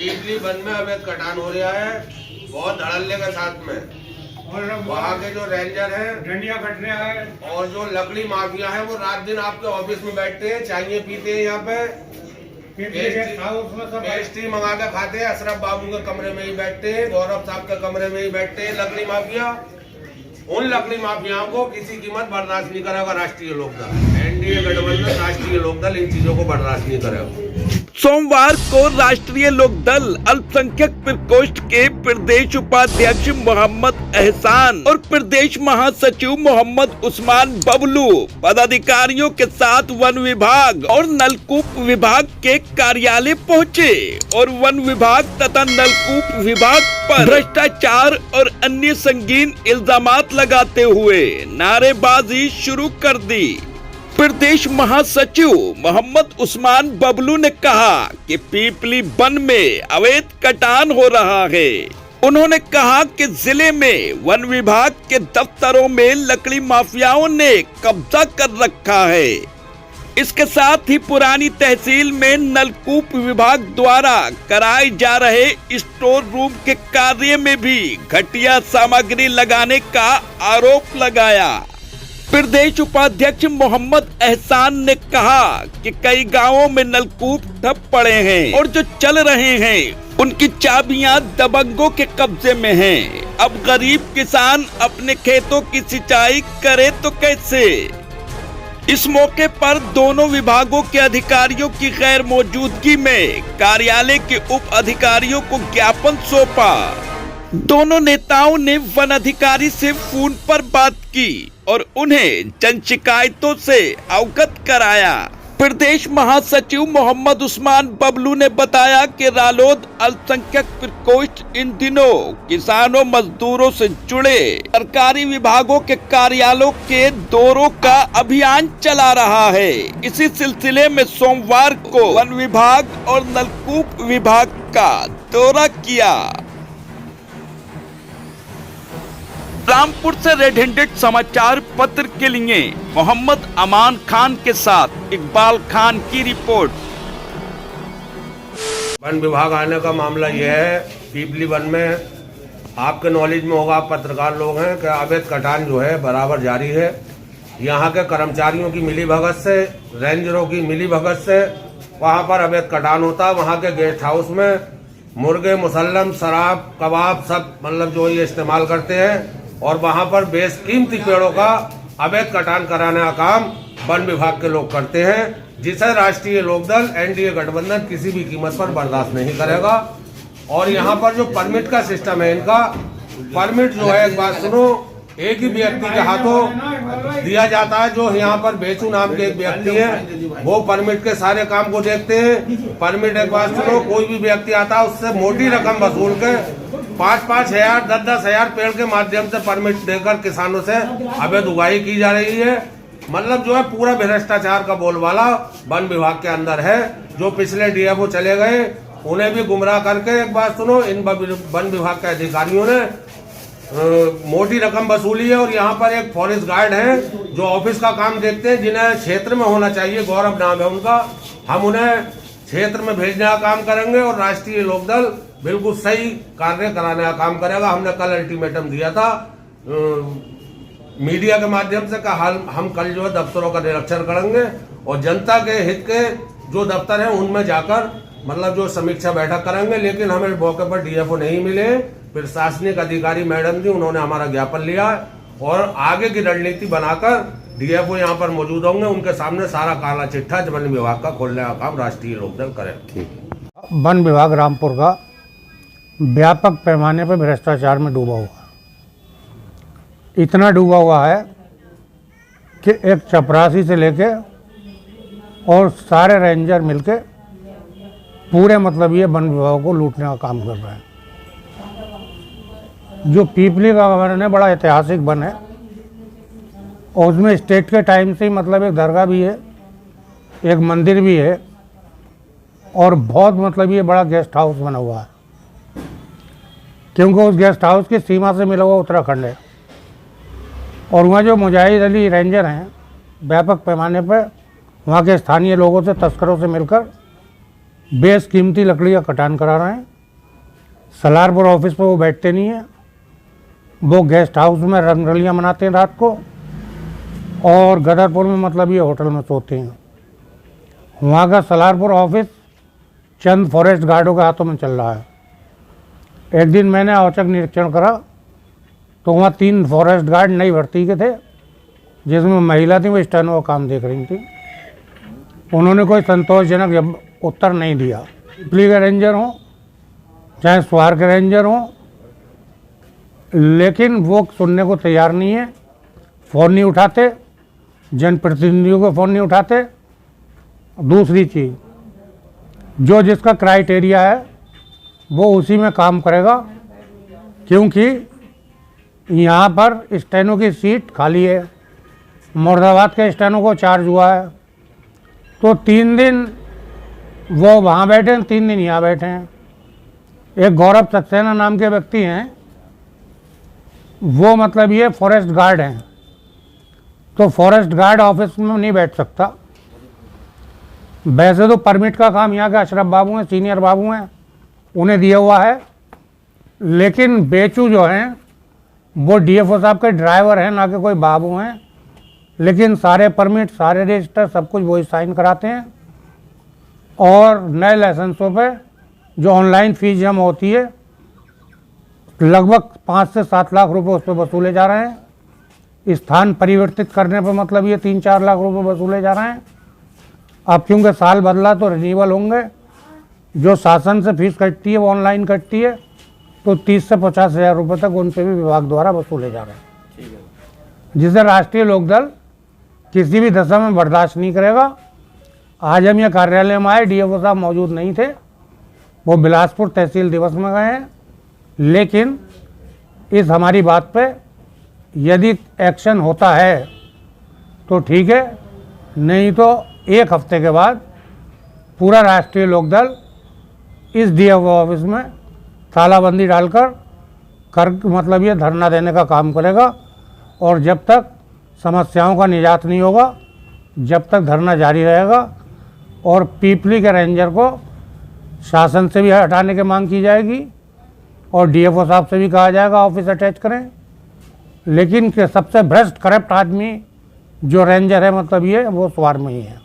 पीपली one में अवैध कटान हो रहा है बहुत धड़ल्ले के साथ में। और वहाँ के जो रेंजर हैं डंडिया कट रहा है और जो लकड़ी माफिया है वो रात दिन आपके ऑफिस में बैठते हैं, चाय पीते हैं, यहाँ पे पेस्ट्री मंगा के खाते हैं, अशरफ बाबू के कमरे में ही बैठते हैं, गौरव साहब के कमरे में ही बैठते हैं लकड़ी माफिया। उन लकड़ी माफियाओं को किसी कीमत बर्दाश्त नहीं करेगा राष्ट्रीय लोकदल। एनडीए गठबंधन राष्ट्रीय लोकदल इन चीजों को बर्दाश्त नहीं करेगा। सोमवार को राष्ट्रीय लोकदल अल्पसंख्यक प्रकोष्ठ के प्रदेश उपाध्यक्ष मोहम्मद एहसान और प्रदेश महासचिव मोहम्मद उस्मान बबलू पदाधिकारियों के साथ वन विभाग और नलकूप विभाग के कार्यालय पहुंचे और वन विभाग तथा नलकूप विभाग पर भ्रष्टाचार और अन्य संगीन इल्जामात लगाते हुए नारेबाजी शुरू कर दी। प्रदेश महासचिव मोहम्मद उस्मान बबलू ने कहा कि पीपली वन में अवैध कटान हो रहा है। उन्होंने कहा कि जिले में वन विभाग के दफ्तरों में लकड़ी माफियाओं ने कब्जा कर रखा है। इसके साथ ही पुरानी तहसील में नलकूप विभाग द्वारा कराए जा रहे स्टोर रूम के कार्य में भी घटिया सामग्री लगाने का आरोप लगाया। प्रदेश उपाध्यक्ष मोहम्मद एहसान ने कहा कि कई गांवों में नलकूप ठप पड़े हैं और जो चल रहे हैं उनकी चाबियां दबंगों के कब्जे में हैं। अब गरीब किसान अपने खेतों की सिंचाई करे तो कैसे। इस मौके पर दोनों विभागों के अधिकारियों की गैर मौजूदगी में कार्यालय के उप अधिकारियों को ज्ञापन सौंपा। दोनों नेताओं ने वन अधिकारी से फोन पर बात की और उन्हें जन शिकायतों से अवगत कराया। प्रदेश महासचिव मोहम्मद उस्मान बबलू ने बताया कि रालोद अल्पसंख्यक प्रकोष्ठ इन दिनों किसानों मजदूरों से जुड़े सरकारी विभागों के कार्यालयों के दौरों का अभियान चला रहा है। इसी सिलसिले में सोमवार को वन विभाग और नलकूप विभाग का दौरा किया। रामपुर से रेड हैंडेड समाचार पत्र के लिए मोहम्मद अमान खान के साथ इकबाल खान की रिपोर्ट। वन विभाग आने का मामला यह है, पीपली वन में आपके नॉलेज में होगा, आप पत्रकार लोग हैं, कि अवैध कटान जो है बराबर जारी है। यहाँ के कर्मचारियों की मिलीभगत से, रेंजरों की मिलीभगत से वहाँ पर अवैध कटान होता है। वहाँ के गेस्ट हाउस में मुर्गे, मुसल्लम, शराब, कबाब सब मतलब जो ये इस्तेमाल करते हैं और वहां पर बेशकीमती पेड़ों का अवैध कटान कराने का काम वन विभाग के लोग करते हैं, जिसे राष्ट्रीय लोकदल एनडीए गठबंधन किसी भी कीमत पर बर्दाश्त नहीं करेगा। और यहाँ पर जो परमिट का सिस्टम है, इनका परमिट जो है, एक बात सुनो, एक ही व्यक्ति के हाथों दिया जाता है। जो यहाँ पर बेचू नाम के एक व्यक्ति है, वो परमिट के सारे काम को देखते हैं। परमिट, एक बात सुनो, कोई भी व्यक्ति आता है उससे मोटी रकम वसूल के 5-5 हजार 10-10 हजार पेड़ के माध्यम से परमिट देकर किसानों से अवैध उगाही की जा रही है। मतलब जो है पूरा भ्रष्टाचार का बोलबाला वन विभाग के अंदर है। जो पिछले डीएफओ चले गए उन्हें भी गुमराह करके, एक बात सुनो, इन वन विभाग के अधिकारियों ने मोटी रकम वसूली है। और यहाँ पर एक फॉरेस्ट गार्ड है जो ऑफिस का काम देखते हैं, जिन्हें क्षेत्र में होना चाहिए, गौरव नाम है उनका, हम उन्हें क्षेत्र में भेजने का काम करेंगे और राष्ट्रीय लोकदल बिल्कुल सही कार्य कराने का काम करेगा। हमने कल अल्टीमेटम दिया था मीडिया के माध्यम से, कहा हम कल जो है दफ्तरों का निरीक्षण करेंगे और जनता के हित के जो दफ्तर हैं उनमें जाकर मतलब जो समीक्षा बैठक करेंगे। लेकिन हमें मौके पर डीएफओ नहीं मिले, प्रशासनिक अधिकारी मैडम थी, उन्होंने हमारा ज्ञापन लिया और आगे की रणनीति बनाकर डीएफओ यहाँ पर मौजूद होंगे, उनके सामने सारा काला चिट्ठा वन विभाग का खोलने का काम राष्ट्रीय लोकदल करे। वन विभाग रामपुर का व्यापक पैमाने पर भ्रष्टाचार में डूबा हुआ, इतना डूबा हुआ है कि एक चपरासी से लेके और सारे रेंजर मिलके पूरे मतलब ये वन विभाग को लूटने का काम कर रहे हैं। जो पीपली का वन है बड़ा ऐतिहासिक वन है और उसमें स्टेट के टाइम से ही मतलब एक दरगाह भी है, एक मंदिर भी है और बहुत मतलब ये बड़ा गेस्ट हाउस बना हुआ है, क्योंकि उस गेस्ट हाउस की सीमा से मिला हुआ उत्तराखंड है। और वहाँ जो मुजाहिद अली रेंजर हैं व्यापक पैमाने पर वहाँ के स्थानीय लोगों से, तस्करों से मिलकर बेशकीमती लकड़ी का कटान करा रहे हैं सलारपुर ऑफिस पे वो बैठते नहीं हैं, वो गेस्ट हाउस में रंगरलियाँ मनाते हैं रात को, और गदरपुर में मतलब ये होटल में सोते हैं। वहाँ का सलारपुर ऑफिस चंद फॉरेस्ट गार्डों के हाथों में चल रहा है। एक दिन मैंने औचक निरीक्षण करा तो वहाँ 3 फॉरेस्ट गार्ड नई भर्ती के थे, जिसमें महिला थी, वो स्टेनो का काम देख रही थी। उन्होंने कोई संतोषजनक उत्तर नहीं दिया। पिपली के रेंजर हों चाहे स्वार के रेंजर हों, लेकिन वो सुनने को तैयार नहीं है, फ़ोन नहीं उठाते, जनप्रतिनिधियों को फ़ोन नहीं उठाते। दूसरी चीज़, जो जिसका क्राइटेरिया है वो उसी में काम करेगा, क्योंकि यहाँ पर स्टेनो की सीट खाली है। मुर्दाबाद के स्टेनो को चार्ज हुआ है, तो 3 दिन वो वहाँ बैठे हैं, 3 दिन यहाँ बैठे हैं। एक गौरव सक्सेना नाम के व्यक्ति हैं, वो मतलब ये फॉरेस्ट गार्ड हैं, तो फॉरेस्ट गार्ड ऑफिस में नहीं बैठ सकता। वैसे तो परमिट का काम यहाँ के अशरफ बाबू हैं, सीनियर बाबू हैं, उन्हें दिया हुआ है, लेकिन बेचू जो हैं वो डीएफओ साहब के ड्राइवर हैं, ना कि कोई बाबू हैं। लेकिन सारे परमिट, सारे रजिस्टर, सब कुछ वही साइन कराते हैं, और नए लाइसेंसों पे जो ऑनलाइन फीस जमा होती है लगभग 5 से 7 लाख रुपए उस पर वसूले जा रहे हैं। स्थान परिवर्तित करने पर मतलब ये 3-4 लाख रुपए वसूले जा रहे हैं। अब क्योंकि साल बदला तो रिन्यूअल होंगे, जो शासन से फीस कटती है वो ऑनलाइन कटती है, तो 30 से 50 हज़ार रुपये तक उन पर भी विभाग द्वारा वसूले जा रहे हैं, जिसे राष्ट्रीय लोकदल किसी भी दशा में बर्दाश्त नहीं करेगा। आज हम ये कार्यालय में आए, डीएफओ साहब मौजूद नहीं थे, वो बिलासपुर तहसील दिवस में गए हैं, लेकिन इस हमारी बात पे यदि एक्शन होता है तो ठीक है, नहीं तो 1 हफ्ते के बाद पूरा राष्ट्रीय लोकदल इस डीएफओ ऑफिस में तालाबंदी डालकर मतलब ये धरना देने का काम करेगा, और जब तक समस्याओं का निजात नहीं होगा, जब तक धरना जारी रहेगा। और पीपली के रेंजर को शासन से भी हटाने की मांग की जाएगी, और डीएफओ साहब से भी कहा जाएगा ऑफिस अटैच करें। लेकिन सबसे भ्रष्ट करप्ट आदमी जो रेंजर है मतलब ये, वो स्वार में ही है।